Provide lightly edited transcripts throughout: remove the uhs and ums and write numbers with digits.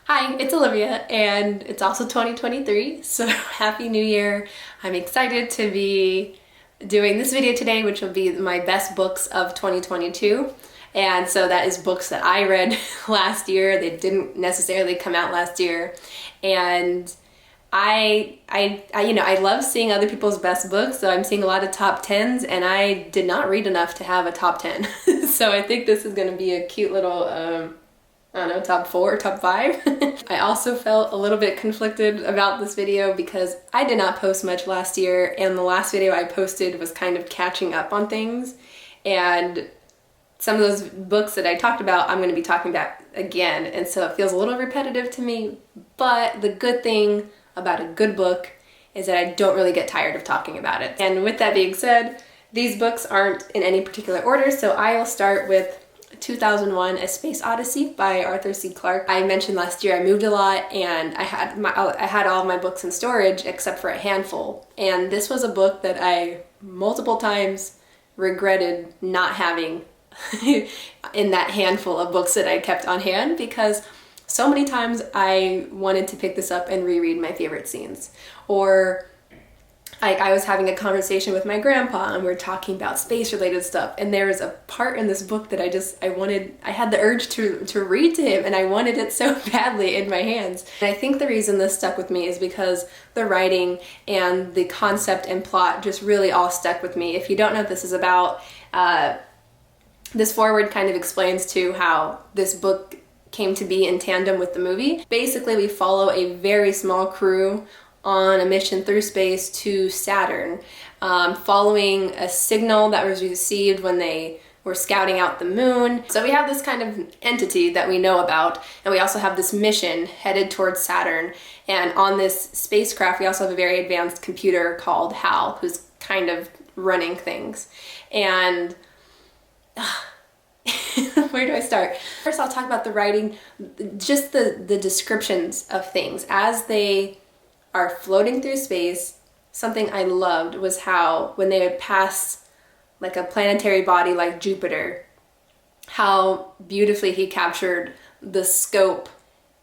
Hi, it's Olivia, and it's also 2023, so Happy New Year. I'm excited to be doing this video today, which will be my best books of 2022. And so that is books that I read last year. They didn't necessarily come out last year. And I love seeing other people's best books, so I'm seeing a lot of top 10s, and I did not read enough to have a top 10. So I think this is going to be a cute little, I don't know, top 4 or top 5. I also felt a little bit conflicted about this video because I did not post much last year, and the last video I posted was kind of catching up on things, and some of those books that I talked about, I'm going to be talking about again, and so it feels a little repetitive to me, but the good thing about a good book is that I don't really get tired of talking about it. And with that being said, these books aren't in any particular order, so I will start with 2001 A Space Odyssey by Arthur C. Clarke. I mentioned last year I moved a lot, and I had all of my books in storage except for a handful, and this was a book that I multiple times regretted not having in that handful of books that I kept on hand, because so many times I wanted to pick this up and reread my favorite scenes. Or I was having a conversation with my grandpa and we were talking about space related stuff, and there was a part in this book that I had the urge to read to him, and I wanted it so badly in my hands. And I think the reason this stuck with me is because the writing and the concept and plot just really all stuck with me. If you don't know what this is about, this foreword kind of explains to how this book came to be in tandem with the movie. Basically, we follow a very small crew on a mission through space to Saturn, following a signal that was received when they were scouting out the moon. So we have this kind of entity that we know about, and we also have this mission headed towards Saturn. And on this spacecraft, we also have a very advanced computer called HAL, who's kind of running things. And where do I start? First, I'll talk about the writing, just the descriptions of things as they are floating through space. Something I loved was how when they would pass like a planetary body like Jupiter, how beautifully he captured the scope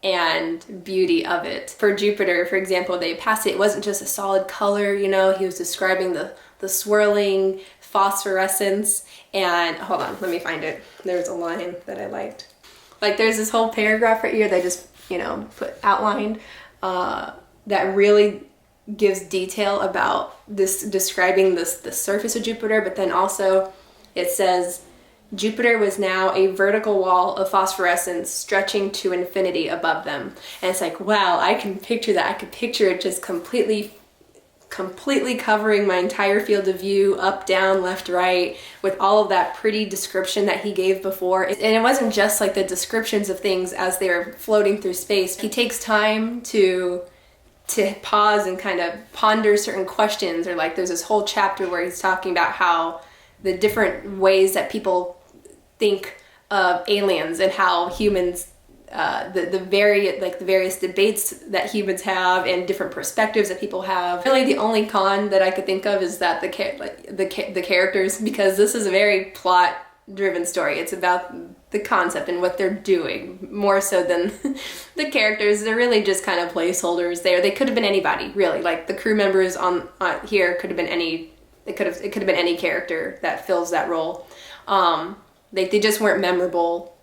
and beauty of it. For Jupiter, for example, they passed it wasn't just a solid color, he was describing the swirling phosphorescence. And hold on, let me find it. There's a line that I liked. Like, there's this whole paragraph right here that I just, put outlined, that really gives detail about this, describing the surface of Jupiter, but then also it says, Jupiter was now a vertical wall of phosphorescence stretching to infinity above them. And it's like, wow, I can picture that. I could picture it just completely covering my entire field of view, up, down, left, right, with all of that pretty description that he gave before. And it wasn't just like the descriptions of things as they were floating through space. He takes time to pause and kind of ponder certain questions, or like there's this whole chapter where he's talking about how the different ways that people think of aliens and how humans the various debates that humans have and different perspectives that people have. Really, the only con that I could think of is that the characters, because this is a very plot-driven story. It's about the concept and what they're doing more so than the characters. They're really just kind of placeholders there. They could have been anybody, really. Like the crew members on here could have been any. It could have been any character that fills that role. They just weren't memorable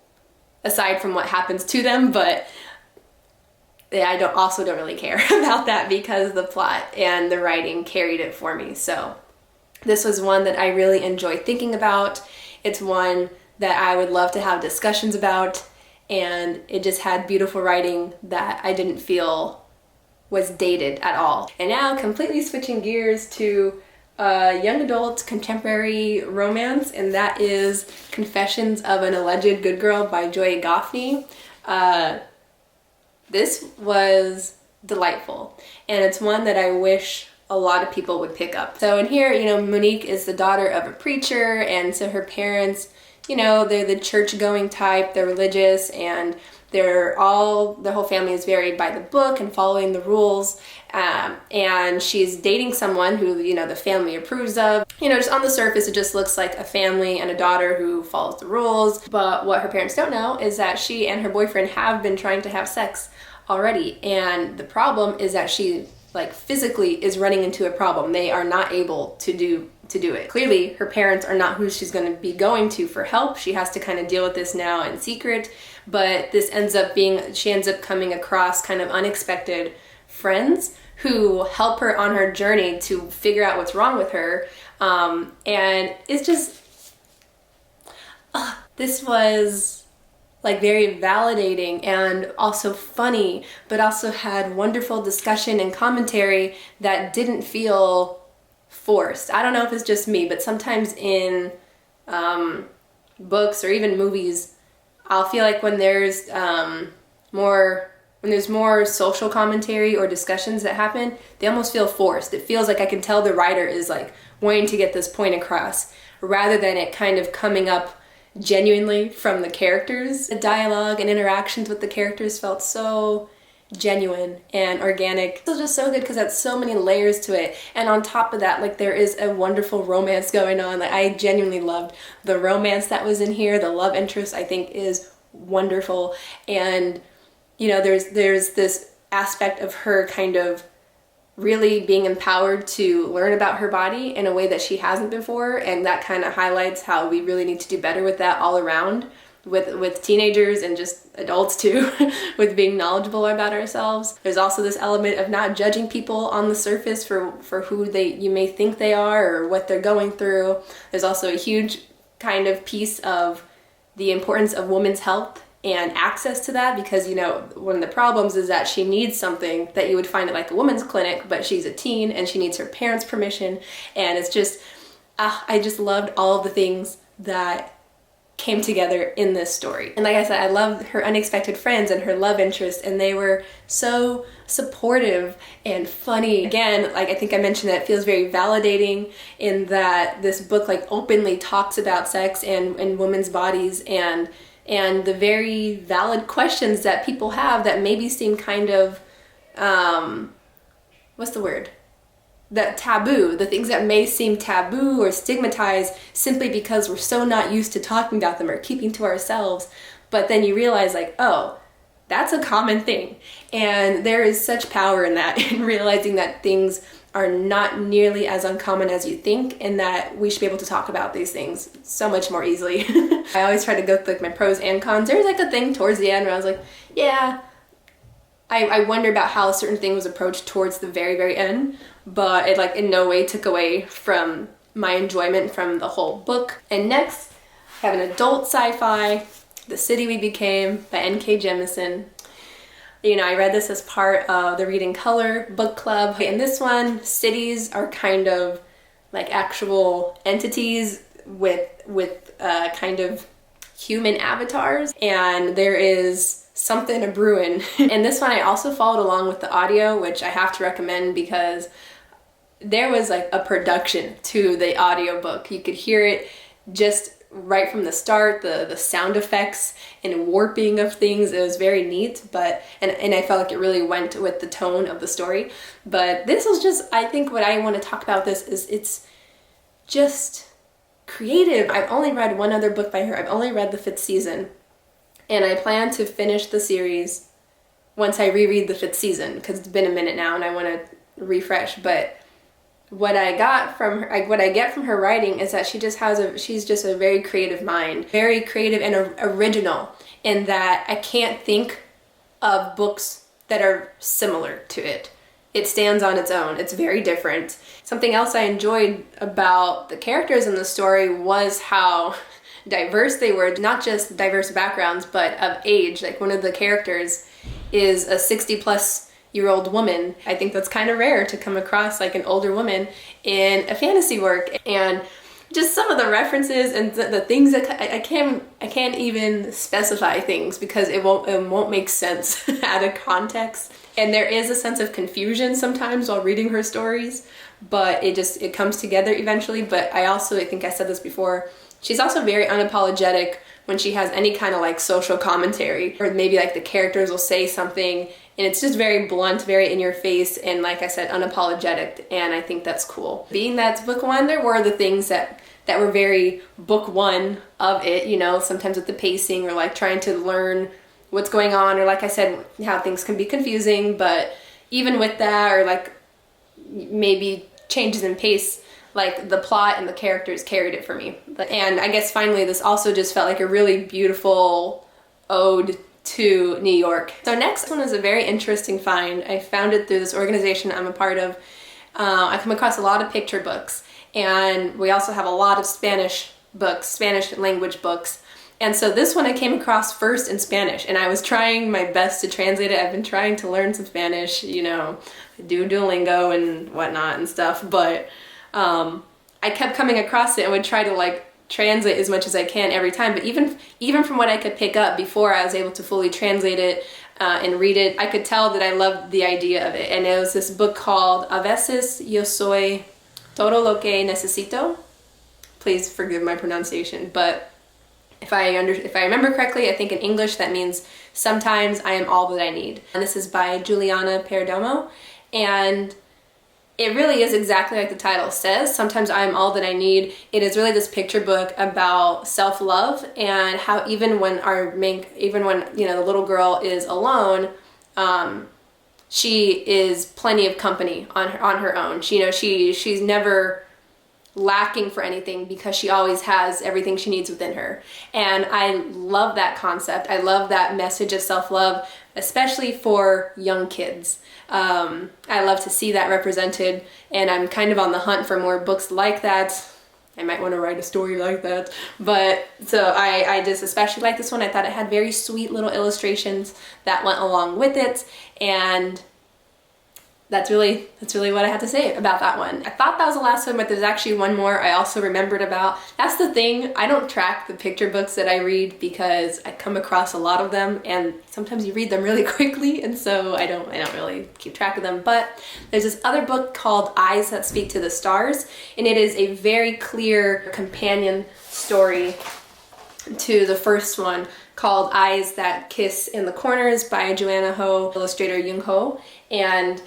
aside from what happens to them, but I don't really care about that because the plot and the writing carried it for me. So this was one that I really enjoy thinking about. It's one that I would love to have discussions about, and it just had beautiful writing that I didn't feel was dated at all. And now, completely switching gears to young adult contemporary romance, and that is Confessions of an Alleged Good Girl by Joy Goffney. This was delightful, and it's one that I wish a lot of people would pick up. So in here, Monique is the daughter of a preacher, and so her parents, they're the church-going type, they're religious, and the whole family is very by the book and following the rules, and she's dating someone who, the family approves of. Just on the surface, it just looks like a family and a daughter who follows the rules, but what her parents don't know is that she and her boyfriend have been trying to have sex already. And the problem is that she like physically is running into a problem. They are not able to do it. Clearly, her parents are not who she's going to be going to for help. She has to kind of deal with this now in secret, but this ends up being, she ends up coming across kind of unexpected friends who help her on her journey to figure out what's wrong with her. And it's just, this was like very validating and also funny, but also had wonderful discussion and commentary that didn't feel forced. I don't know if it's just me, but sometimes in books or even movies, I'll feel like when there's more social commentary or discussions that happen, they almost feel forced. It feels like I can tell the writer is like wanting to get this point across rather than it kind of coming up genuinely from the characters. The dialogue and interactions with the characters felt so genuine and organic. It was just so good because it had so many layers to it. And on top of that, like there is a wonderful romance going on. Like I genuinely loved the romance that was in here. The love interest I think is wonderful. And you know, there's this aspect of her kind of really being empowered to learn about her body in a way that she hasn't before, and that kind of highlights how we really need to do better with that all around with teenagers and just adults too, with being knowledgeable about ourselves. There's also this element of not judging people on the surface for who you may think they are or what they're going through. There's also a huge kind of piece of the importance of women's health and access to that, because you know one of the problems is that she needs something that you would find at like a women's clinic, but she's a teen and she needs her parents' permission. And it's just I just loved all of the things that came together in this story. And like I said, I loved her unexpected friends and her love interest, and they were so supportive and funny. Again, like I think I mentioned, that it feels very validating in that this book like openly talks about sex and women's bodies and the very valid questions that people have that maybe seem kind of, what's the word? That taboo, the things that may seem taboo or stigmatized simply because we're so not used to talking about them or keeping to ourselves. But then you realize like, oh, that's a common thing. And there is such power in that, in realizing that things are not nearly as uncommon as you think, and that we should be able to talk about these things so much more easily. I always try to go through like my pros and cons. There's like a thing towards the end where I was like, yeah, I wonder about how a certain thing was approached towards the very, very end, but it like in no way took away from my enjoyment from the whole book. And next, I have an adult sci-fi, The City We Became by N.K. Jemisin. You know, I read this as part of the Reading Color book club. In this one, cities are kind of like actual entities with kind of human avatars, and there is something a brewing. In this one, I also followed along with the audio, which I have to recommend because there was like a production to the audiobook. You could hear it just right from the start, the sound effects and warping of things. It was very neat, but and I felt like it really went with the tone of the story. But this was just, I think what I want to talk about this is it's just creative. I've only read one other book by her. I've only read the 5th season, and I plan to finish the series once I reread the 5th season, because it's been a minute now and I want to refresh. But what I got from her, what I get from her writing is that she's just a very creative mind, very creative and original, in that I can't think of books that are similar to it. It stands on its own. It's very different. Something else I enjoyed about the characters in the story was how diverse they were, not just diverse backgrounds, but of age. Like one of the characters is a 60-plus-year-old woman. I think that's kind of rare to come across like an older woman in a fantasy work. And just some of the references and the things that I can't even specify things because it won't make sense out of context. And there is a sense of confusion sometimes while reading her stories, but it comes together eventually. But I think I said this before, she's also very unapologetic when she has any kind of like social commentary, or maybe like the characters will say something and it's just very blunt, very in your face, and like I said, unapologetic, and I think that's cool. Being that it's book one, there were the things that were very book one of it, you know, sometimes with the pacing or like trying to learn what's going on, or like I said, how things can be confusing, but even with that, or like maybe changes in pace, like the plot and the characters carried it for me. And I guess finally this also just felt like a really beautiful ode to New York. So next one is a very interesting find. I found it through this organization I'm a part of. I come across a lot of picture books, and we also have a lot of Spanish books, Spanish language books. And so this one I came across first in Spanish, and I was trying my best to translate it. I've been trying to learn some Spanish, you know, I do Duolingo and whatnot and stuff, but I kept coming across it and would try to like translate as much as I can every time. But even from what I could pick up before I was able to fully translate it and read it, I could tell that I loved the idea of it. And it was this book called A veces yo soy todo lo que necesito. Please forgive my pronunciation, but if I remember correctly, I think in English that means sometimes I am all that I need. And this is by Juliana Perdomo, and it really is exactly like the title says, sometimes I am all that I need. It is really this picture book about self-love, and how even when you know, the little girl is alone, she is plenty of company on her own. She's never lacking for anything because she always has everything she needs within her. And I love that concept. I love that message of self-love, especially for young kids. I love to see that represented, and I'm kind of on the hunt for more books like that. I might want to write a story like that. But so I just especially like this one. I thought it had very sweet little illustrations that went along with it, and that's really what I had to say about that one. I thought that was the last one, but there's actually one more I also remembered about. That's the thing, I don't track the picture books that I read because I come across a lot of them, and sometimes you read them really quickly, and so I don't really keep track of them. But there's this other book called Eyes That Speak to the Stars, and it is a very clear companion story to the first one, called Eyes That Kiss in the Corners by Joanna Ho, illustrator Young Ho. And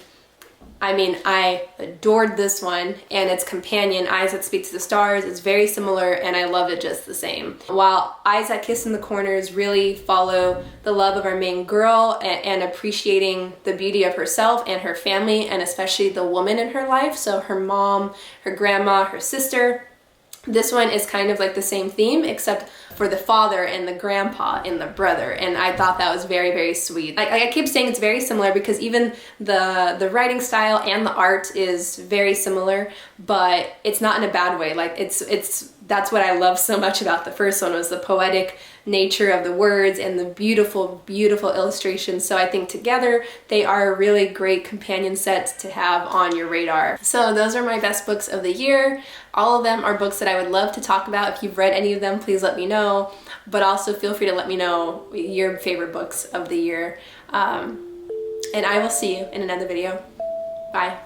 I mean, I adored this one, and its companion, Eyes That Speak to the Stars, is very similar, and I love it just the same. While Eyes That Kiss in the Corners really follow the love of our main girl and appreciating the beauty of herself and her family, and especially the woman in her life, so her mom, her grandma, her sister. This one is kind of like the same theme, except for the father and the grandpa and the brother, and I thought that was very, very sweet. I keep saying it's very similar because even the writing style and the art is very similar, but it's not in a bad way. Like that's what I love so much about the first one, was the poetic nature of the words and the beautiful, beautiful illustrations. So I think together they are a really great companion set to have on your radar. So those are my best books of the year. All of them are books that I would love to talk about. If you've read any of them, please let me know, but also feel free to let me know your favorite books of the year. And I will see you in another video. Bye.